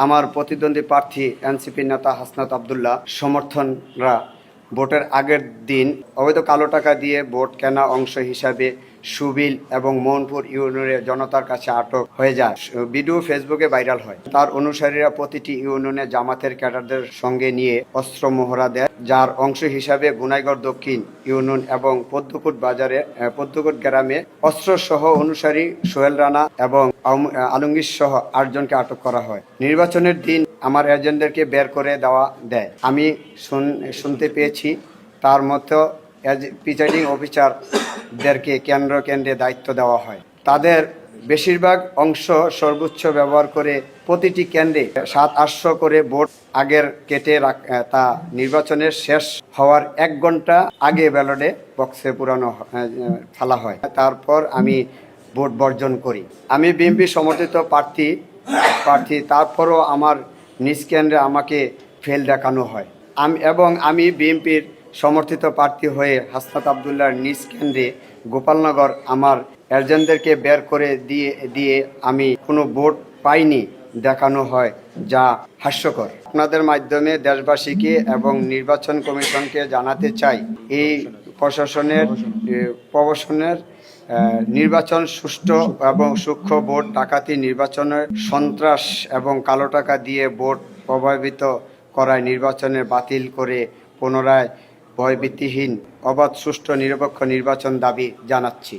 আমার প্রতিদ্বন্দ্বী প্রার্থী এনসিপি নেতা হাসনাত আব্দুল্লাহ সমর্থনরা ভোটের আগের দিন অবৈধ কালো টাকা দিয়ে ভোট কেনা অংশ হিসাবে সুবিল এবং মোহনপুর ইউনিয়নের জনতার কাছে আটক হয়ে যায়। ভিডিও ফেসবুকে ভাইরাল হয়। তার অনুসারীরা প্রতিটি ইউনিয়নে জামাতের ক্যাডারদের সঙ্গে নিয়ে অস্ত্র মহড়া দেয়, যার অংশ হিসাবে গুনাইগড় দক্ষিণ ইউনিয়ন এবং পদ্মকুট গ্রামে অস্ত্রসহ অনুসারী সোহেল রানা এবং আলমগীর সহ 8 জনকে আটক করা হয়। নির্বাচনের দিন আমার এজেন্টদেরকে বের করে দেয়। আমি শুনতে পেয়েছি তার মতো প্রিসাইডিং অফিসারদেরকে কেন্দ্রে দায়িত্ব দেওয়া হয়। তাদের বেশিরভাগ অংশ সর্বোচ্চ ব্যবহার করে প্রতিটি কেন্দ্রে 700-800 করে ভোট আগের কেটে তা নির্বাচনের শেষ হওয়ার 1 ঘন্টা আগে ব্যালটে বক্সে ফেলা হয়। তারপর আমি ভোট বর্জন করি। আমি বিএনপি সমর্থিত প্রার্থী, তারপরও আমার নিজ কেন্দ্রে আমাকে ফেল দেখানো হয়। আমি বিএনপির সমর্থিত প্রার্থী হয়ে হাসনাত আব্দুল্লাহর নিজ কেন্দ্রে গোপালনগর আমার এজেন্টদেরকে বের করে দিয়ে আমি কোনো ভোট পাইনি দেখানো হয়, যা হাস্যকর। আপনাদের মাধ্যমে দেশবাসীকে এবং নির্বাচন কমিশনকে জানাতে চাই, এই প্রশাসনের নির্বাচন সুষ্ঠু এবং সূক্ষ্ম ভোট ডাকাতি, নির্বাচনের সন্ত্রাস এবং কালো টাকা দিয়ে ভোট প্রভাবিত করায় নির্বাচনের বাতিল করে পুনরায় ভয়ভীতিহীন, অবাধ, সুষ্ঠু, নিরপেক্ষ নির্বাচন দাবি জানাচ্ছি।